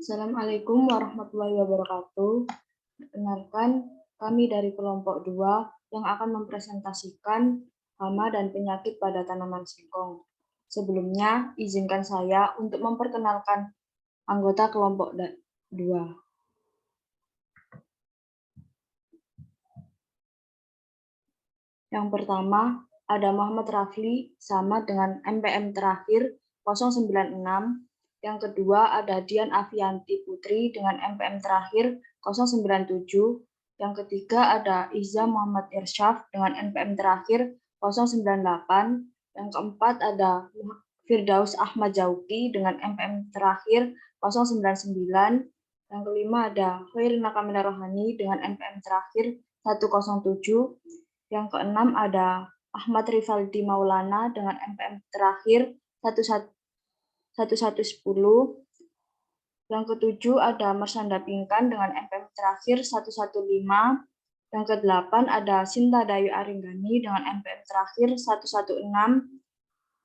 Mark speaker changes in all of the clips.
Speaker 1: Assalamualaikum warahmatullahi wabarakatuh. Perkenalkan, kami dari kelompok 2 yang akan mempresentasikan hama dan penyakit pada tanaman singkong. Sebelumnya, izinkan saya untuk memperkenalkan anggota kelompok 2. Yang pertama, ada Muhammad Rafli sama dengan MPM terakhir 096. Yang kedua, ada Dian Avianti Putri dengan MPM terakhir 097. Yang ketiga, ada Iza Muhammad Irsyaf dengan MPM terakhir 098. Yang keempat, ada Firdaus Ahmad Jauki dengan MPM terakhir 099. Yang kelima, ada Khairina Kamila Rohani dengan MPM terakhir 107. Yang keenam ada Ahmad Rivaldi Maulana dengan MPM terakhir 1110. Yang ketujuh ada Marsanda Pingkan dengan MPM terakhir 115. Yang kedelapan ada Sinta Dayu Aringgani dengan MPM terakhir 116.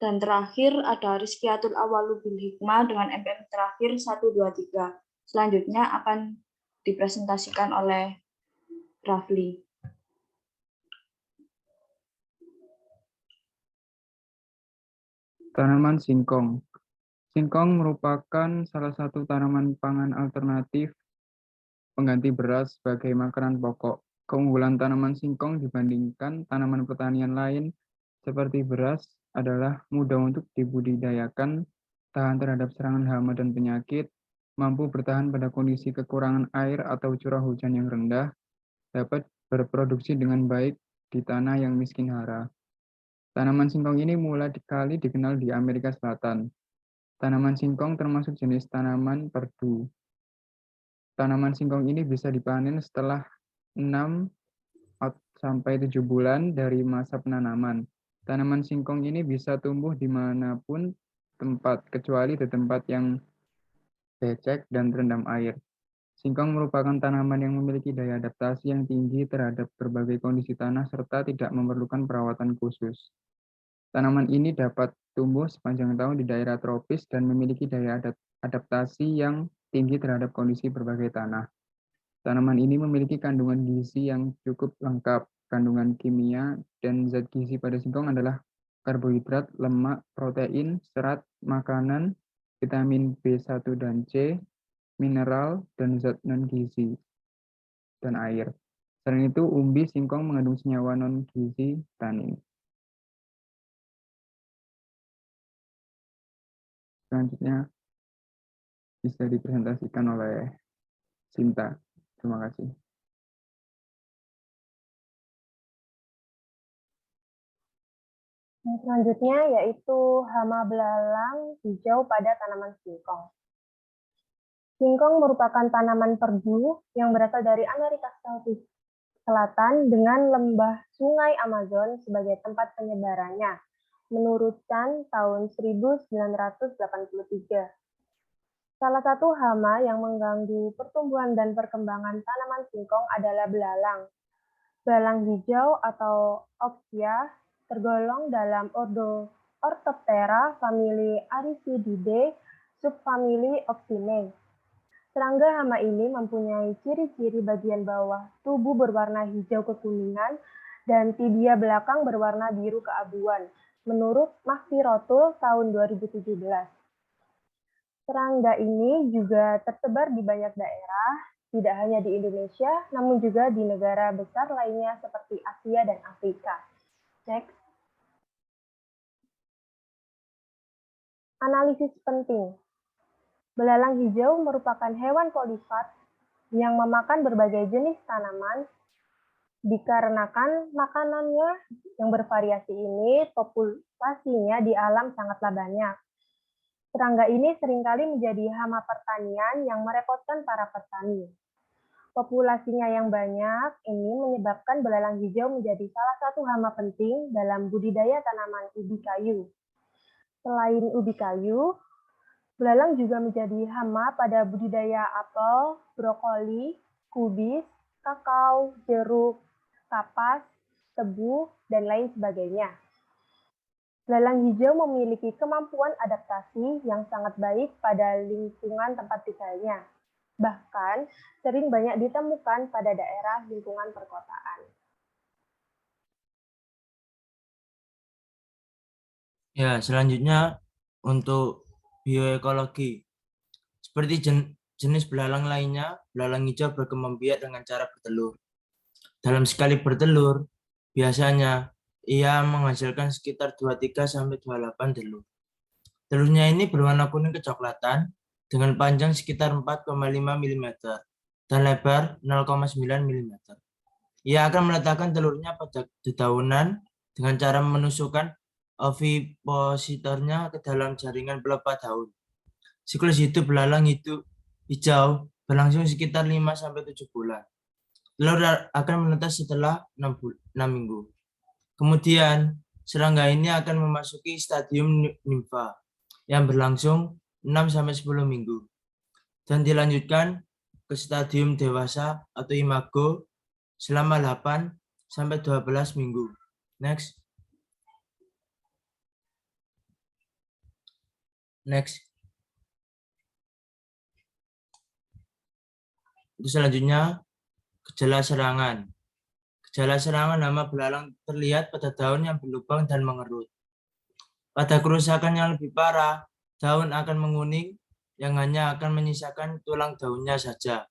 Speaker 1: Dan terakhir ada Rizkiatul Awalu Bil Hikmah dengan MPM terakhir 123. Selanjutnya akan dipresentasikan oleh Rafli.
Speaker 2: Tanaman singkong. Singkong merupakan salah satu tanaman pangan alternatif pengganti beras sebagai makanan pokok. Keunggulan tanaman singkong dibandingkan tanaman pertanian lain seperti beras adalah mudah untuk dibudidayakan, tahan terhadap serangan hama dan penyakit, mampu bertahan pada kondisi kekurangan air atau curah hujan yang rendah, dapat berproduksi dengan baik di tanah yang miskin hara. Tanaman singkong ini mulai kali dikenal di Amerika Selatan. Tanaman singkong termasuk jenis tanaman perdu. Tanaman singkong ini bisa dipanen setelah 6 sampai 7 bulan dari masa penanaman. Tanaman singkong ini bisa tumbuh dimanapun tempat, kecuali di tempat yang becek dan terendam air. Singkong merupakan tanaman yang memiliki daya adaptasi yang tinggi terhadap berbagai kondisi tanah serta tidak memerlukan perawatan khusus. Tanaman ini dapat tumbuh sepanjang tahun di daerah tropis dan memiliki daya adaptasi yang tinggi terhadap kondisi berbagai tanah. Tanaman ini memiliki kandungan gizi yang cukup lengkap. Kandungan kimia dan zat gizi pada singkong adalah karbohidrat, lemak, protein, serat, makanan, vitamin B1 dan C, mineral, dan zat non-gizi, dan air. Selain itu, umbi singkong mengandung senyawa non-gizi tanin. Selanjutnya bisa dipresentasikan oleh Sinta. Terima kasih.
Speaker 3: Selanjutnya yaitu hama belalang hijau pada tanaman singkong. Singkong merupakan tanaman perdu yang berasal dari Amerika Selatan dengan lembah Sungai Amazon sebagai tempat penyebarannya, menurut Chan tahun 1983. Salah satu hama yang mengganggu pertumbuhan dan perkembangan tanaman singkong adalah belalang. Belalang hijau atau Oxia tergolong dalam ordo Orthoptera famili Aricididae, subfamili Oxinae. Serangga hama ini mempunyai ciri-ciri bagian bawah tubuh berwarna hijau kekuningan dan tibia belakang berwarna biru keabuan, menurut Mahfi Rotul tahun 2017. Serangga ini juga tersebar di banyak daerah, tidak hanya di Indonesia, namun juga di negara besar lainnya seperti Asia dan Afrika. Next. Analisis penting. Belalang hijau merupakan hewan polifat yang memakan berbagai jenis tanaman. Dikarenakan makanannya yang bervariasi ini, populasinya di alam sangatlah banyak. Serangga ini seringkali menjadi hama pertanian yang merepotkan para petani. Populasinya yang banyak ini menyebabkan belalang hijau menjadi salah satu hama penting dalam budidaya tanaman ubi kayu. Selain ubi kayu, belalang juga menjadi hama pada budidaya apel, brokoli, kubis, kakao, jeruk, kapas, tebu, dan lain sebagainya. Belalang hijau memiliki kemampuan adaptasi yang sangat baik pada lingkungan tempat tinggalnya. Bahkan, sering banyak ditemukan pada daerah lingkungan perkotaan.
Speaker 4: Ya, selanjutnya untuk bioekologi. Seperti jenis belalang lainnya, belalang hijau berkembang biak dengan cara bertelur. Dalam sekali bertelur, biasanya ia menghasilkan sekitar 23-28 telur. Telurnya ini berwarna kuning kecoklatan dengan panjang sekitar 4,5 mm dan lebar 0,9 mm. Ia akan meletakkan telurnya pada dedaunan dengan cara menusukkan ovipositornya ke dalam jaringan pelepah daun. Siklus hidup belalang hijau berlangsung sekitar 5-7 bulan. Telur akan menetas setelah 6 minggu. Kemudian, serangga ini akan memasuki stadium nimfa yang berlangsung 6-10 minggu dan dilanjutkan ke stadium dewasa atau imago selama 8-12 minggu. Next. Itu selanjutnya gejala serangan. Gejala serangan hama belalang terlihat pada daun yang berlubang dan mengerut. Pada kerusakan yang lebih parah, daun akan menguning yang hanya akan menyisakan tulang daunnya saja.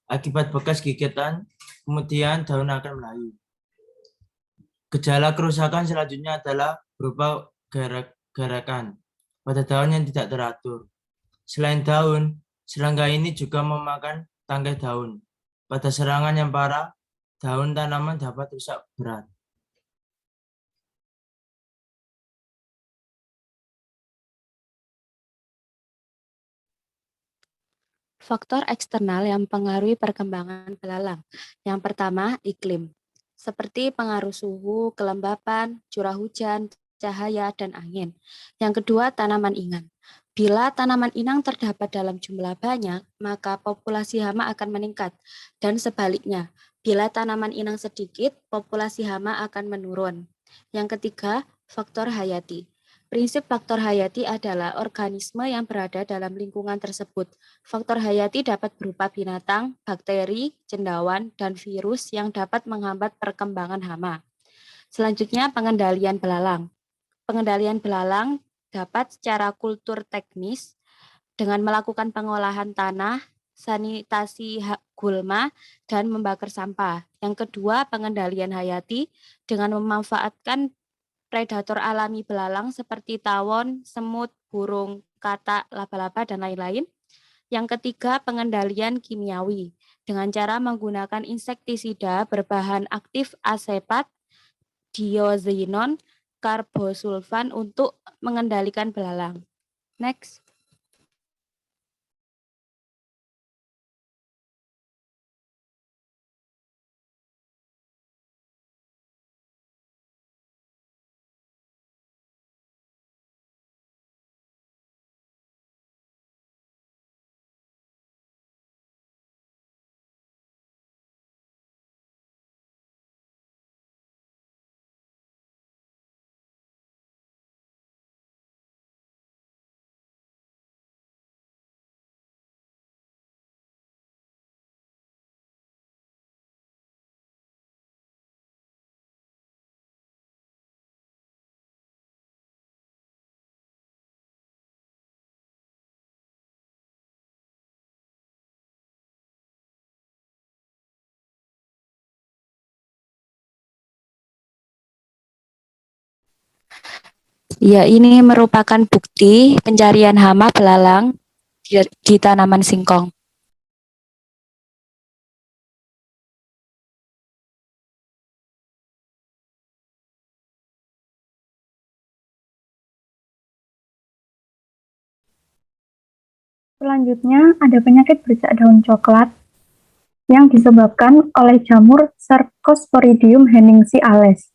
Speaker 4: Akibat bekas gigitan, kemudian daun akan melayu. Gejala kerusakan selanjutnya adalah berupa gerakan pada daun yang tidak teratur. Selain daun, serangga ini juga memakan tangkai daun. Pada serangan yang parah, daun tanaman dapat rusak berat.
Speaker 5: Faktor eksternal yang mempengaruhi perkembangan belalang. Yang pertama, iklim. Seperti pengaruh suhu, kelembapan, curah hujan, cahaya, dan angin. Yang kedua, tanaman inang. Bila tanaman inang terdapat dalam jumlah banyak, maka populasi hama akan meningkat. Dan sebaliknya, bila tanaman inang sedikit, populasi hama akan menurun. Yang ketiga, faktor hayati. Prinsip faktor hayati adalah organisme yang berada dalam lingkungan tersebut. Faktor hayati dapat berupa binatang, bakteri, cendawan, dan virus yang dapat menghambat perkembangan hama. Selanjutnya, pengendalian belalang. Pengendalian belalang dapat secara kultur teknis dengan melakukan pengolahan tanah, sanitasi gulma, dan membakar sampah. Yang kedua, pengendalian hayati dengan memanfaatkan predator alami belalang seperti tawon, semut, burung, katak, laba-laba, dan lain-lain. Yang ketiga, pengendalian kimiawi dengan cara menggunakan insektisida berbahan aktif asepat, dioxinon, karbosulfan untuk mengendalikan belalang. Next. Ya, ini merupakan bukti pencarian hama belalang di tanaman singkong.
Speaker 6: Selanjutnya ada penyakit bercak daun coklat yang disebabkan oleh jamur Cercosporidium henningsi Ales.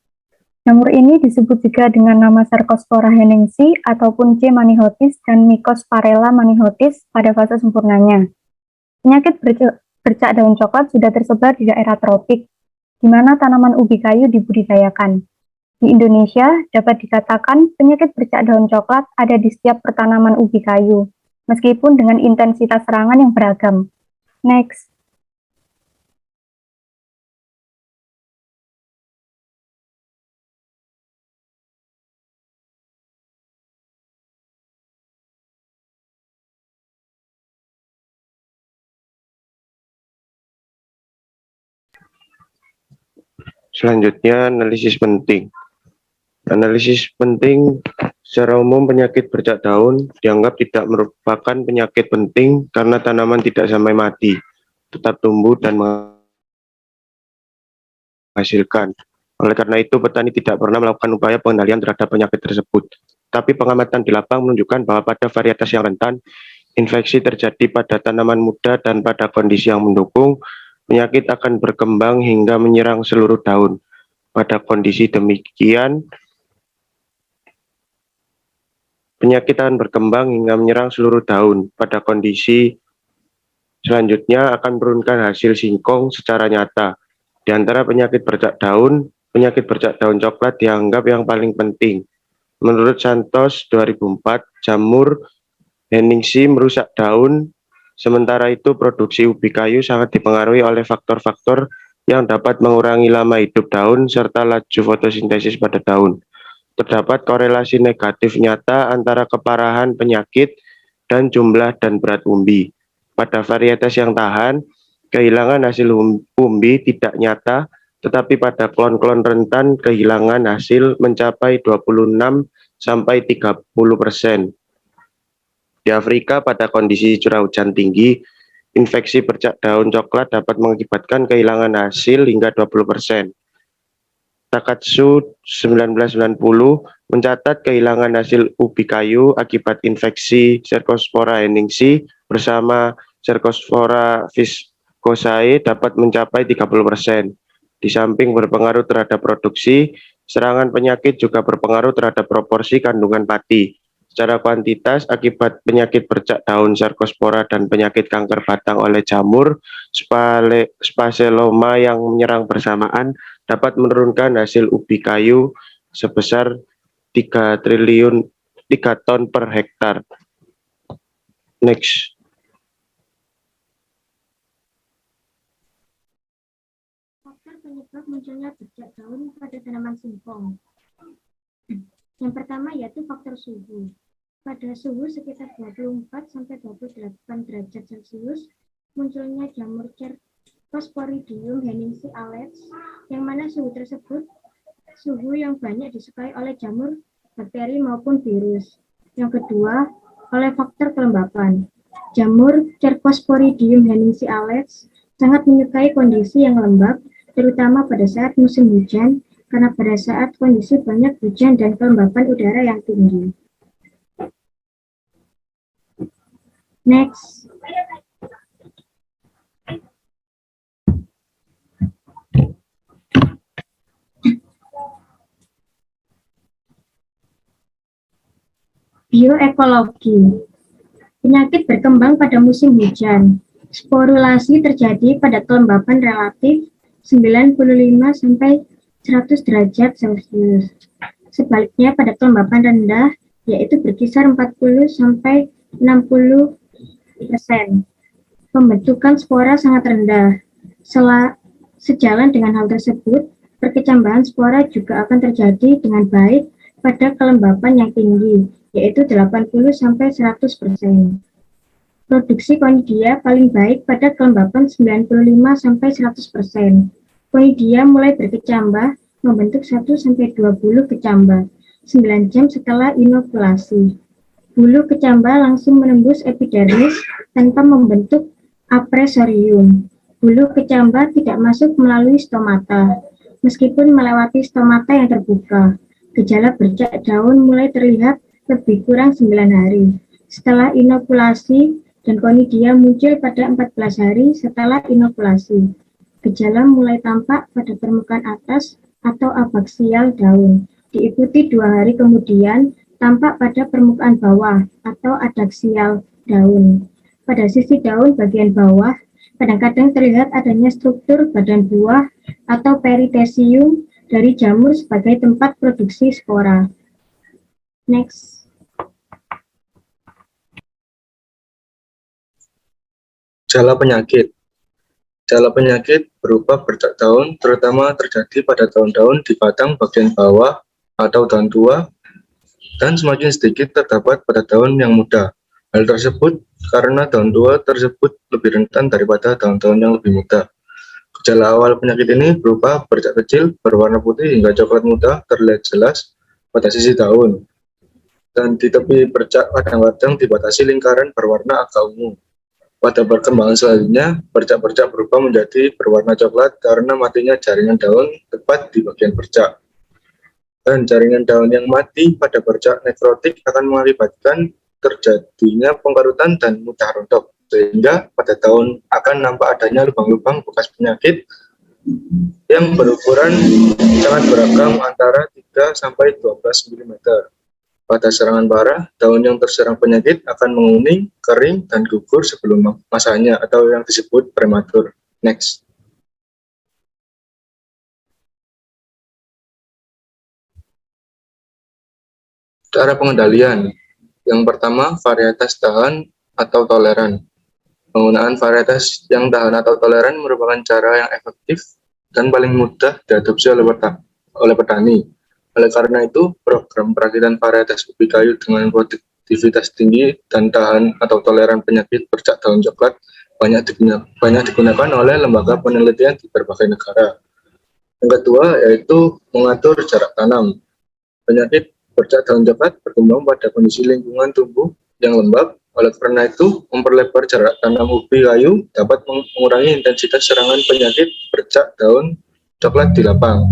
Speaker 6: Jamur ini disebut juga dengan nama Cercospora henningsi ataupun C. manihotis dan Mycosparella manihotis pada fase sempurnanya. Penyakit bercak daun coklat sudah tersebar di daerah tropik, di mana tanaman ubi kayu dibudidayakan. Di Indonesia, dapat dikatakan penyakit bercak daun coklat ada di setiap pertanaman ubi kayu, meskipun dengan intensitas serangan yang beragam. Next.
Speaker 7: Selanjutnya, analisis penting. Analisis penting secara umum penyakit bercak daun dianggap tidak merupakan penyakit penting karena tanaman tidak sampai mati, tetap tumbuh dan menghasilkan. Oleh karena itu, petani tidak pernah melakukan upaya pengendalian terhadap penyakit tersebut. Tapi pengamatan di lapang menunjukkan bahwa pada varietas yang rentan, infeksi terjadi pada tanaman muda dan pada kondisi yang mendukung, penyakit akan berkembang hingga menyerang seluruh daun. Pada kondisi demikian, penyakit akan berkembang hingga menyerang seluruh daun. Pada kondisi selanjutnya akan menurunkan hasil singkong secara nyata. Di antara penyakit bercak daun coklat dianggap yang paling penting. Menurut Santos 2004, jamur Henningsi merusak daun, sementara itu produksi ubi kayu sangat dipengaruhi oleh faktor-faktor yang dapat mengurangi lama hidup daun serta laju fotosintesis pada daun. Terdapat korelasi negatif nyata antara keparahan penyakit dan jumlah dan berat umbi. Pada varietas yang tahan, kehilangan hasil umbi tidak nyata, tetapi pada klon-klon rentan kehilangan hasil mencapai 26-30%. Di Afrika, pada kondisi curah hujan tinggi, infeksi bercak daun coklat dapat mengakibatkan kehilangan hasil hingga 20%. Takatsu 1990 mencatat kehilangan hasil ubi kayu akibat infeksi Cercospora henningsi bersama Cercospora viscosae dapat mencapai 30%. Di samping berpengaruh terhadap produksi, serangan penyakit juga berpengaruh terhadap proporsi kandungan pati. Secara kuantitas, akibat penyakit bercak daun Cercospora dan penyakit kanker batang oleh jamur Sphaseoloma yang menyerang bersamaan dapat menurunkan hasil ubi kayu sebesar 3 ton per hektar. Next.
Speaker 8: Faktor penyebab munculnya bercak daun pada tanaman singkong. Yang pertama yaitu faktor suhu. Pada suhu sekitar 24-28 derajat Celcius, munculnya jamur Cercosporidium henningsi alex, yang mana suhu tersebut suhu yang banyak disukai oleh jamur, bakteri maupun virus. Yang kedua, oleh faktor kelembapan. Jamur Cercosporidium henningsi alex sangat menyukai kondisi yang lembab, terutama pada saat musim hujan, karena pada saat kondisi banyak hujan dan kelembapan udara yang tinggi. Next. Bioekologi. Penyakit berkembang pada musim hujan. Sporulasi terjadi pada kelembapan relatif 95-100 derajat Celcius. Sebaliknya pada kelembapan rendah, yaitu berkisar 40-60%. Pembentukan spora sangat rendah. Sejalan dengan hal tersebut, perkecambahan spora juga akan terjadi dengan baik pada kelembapan yang tinggi, yaitu 80-100%. Produksi konidia paling baik pada kelembapan 95-100%. Konidia mulai berkecambah membentuk 1-2 bulu kecambah 9 jam setelah inokulasi. Bulu kecambah langsung menembus epidermis tanpa membentuk apresorium. Bulu kecambah tidak masuk melalui stomata, meskipun melewati stomata yang terbuka. Gejala bercak daun mulai terlihat lebih kurang 9 hari setelah inokulasi dan konidia muncul pada 14 hari setelah inokulasi. Gejala mulai tampak pada permukaan atas atau abaksial daun, diikuti 2 hari kemudian tampak pada permukaan bawah atau adaksial daun. Pada sisi daun bagian bawah, kadang-kadang terlihat adanya struktur badan buah atau perithecium dari jamur sebagai tempat produksi spora. Next.
Speaker 9: Gejala penyakit. Gejala penyakit berupa bercak daun, terutama terjadi pada daun-daun di batang bagian bawah atau daun tua, dan semakin sedikit terdapat pada daun yang muda. Hal tersebut karena daun tua tersebut lebih rentan daripada daun-daun yang lebih muda. Gejala awal penyakit ini berupa bercak kecil berwarna putih hingga coklat muda terlihat jelas pada sisi daun, dan di tepi bercak kadang-kadang dibatasi lingkaran berwarna agak ungu. Pada perkembangan selanjutnya, bercak-bercak berubah menjadi berwarna coklat karena matinya jaringan daun tepat di bagian bercak. Dan jaringan daun yang mati pada bercak nekrotik akan mengakibatkan terjadinya pengkarutan dan mudah rontok, sehingga pada daun akan nampak adanya lubang-lubang bekas penyakit yang berukuran sangat beragam antara 3–12 mm. Pada serangan parah, daun yang terserang penyakit akan menguning, kering, dan gugur sebelum masanya atau yang disebut prematur. Next. Cara pengendalian. Yang pertama, varietas tahan atau toleran. Penggunaan varietas yang tahan atau toleran merupakan cara yang efektif dan paling mudah diadopsi oleh petani. Oleh karena itu, program perakitan varietas ubi kayu dengan produktivitas tinggi dan tahan atau toleran penyakit bercak daun coklat banyak digunakan oleh lembaga penelitian di berbagai negara. Yang kedua yaitu mengatur jarak tanam. Penyakit bercak daun coklat berkembang pada kondisi lingkungan tumbuh yang lembab. Oleh karena itu, memperlebar jarak tanam ubi kayu dapat mengurangi intensitas serangan penyakit bercak daun coklat di lapang.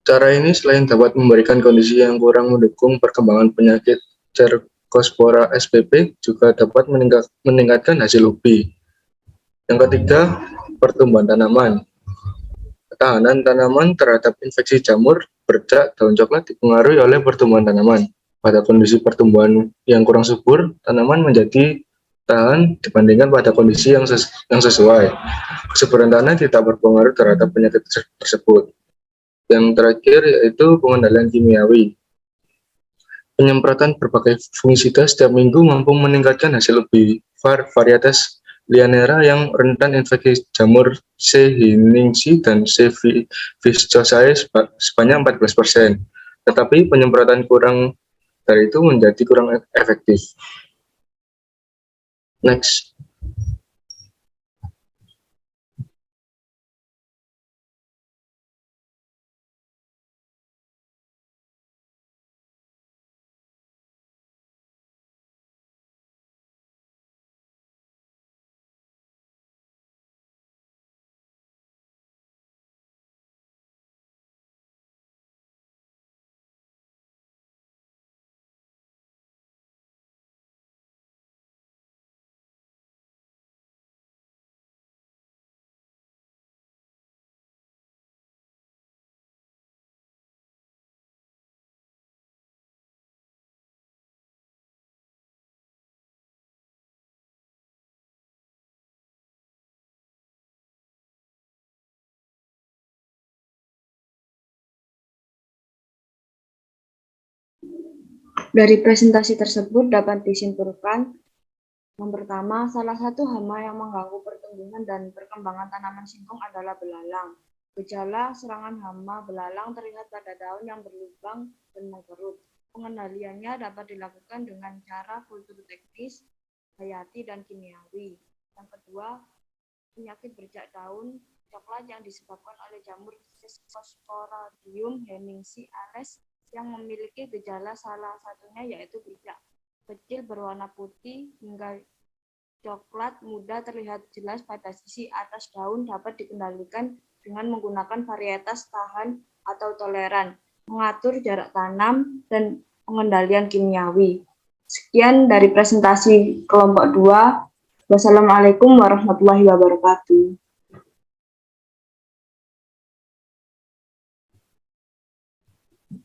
Speaker 9: Cara ini selain dapat memberikan kondisi yang kurang mendukung perkembangan penyakit Cercospora spp, juga dapat meningkatkan hasil ubi. Yang ketiga, pertumbuhan tanaman. Ketahanan tanaman terhadap infeksi jamur bercak daun coklat dipengaruhi oleh pertumbuhan tanaman. Pada kondisi pertumbuhan yang kurang subur, tanaman menjadi tahan dibandingkan pada kondisi yang sesuai. Kesuburan tanah tidak berpengaruh terhadap penyakit tersebut. Yang terakhir yaitu pengendalian kimiawi. Penyemprotan berbagai fungisida setiap minggu mampu meningkatkan hasil ubi varietas Lianera yang rentan infeksi jamur C. Henningsi dan C. viscosae sebanyak 14%. Tetapi penyemprotan kurang dari itu menjadi kurang efektif. Next.
Speaker 1: Dari presentasi tersebut dapat disimpulkan, yang pertama, salah satu hama yang mengganggu pertumbuhan dan perkembangan tanaman singkong adalah belalang. Gejala serangan hama belalang terlihat pada daun yang berlubang dan mengkerut. Pengendaliannya dapat dilakukan dengan cara kultur teknis, hayati, dan kimiawi. Yang kedua, penyakit bercak daun coklat yang disebabkan oleh jamur Cercosporidium henningsi ales yang memiliki gejala salah satunya yaitu bercak kecil berwarna putih hingga coklat muda terlihat jelas pada sisi atas daun dapat dikendalikan dengan menggunakan varietas tahan atau toleran, mengatur jarak tanam, dan pengendalian kimiawi. Sekian dari presentasi kelompok 2. Wassalamualaikum warahmatullahi wabarakatuh.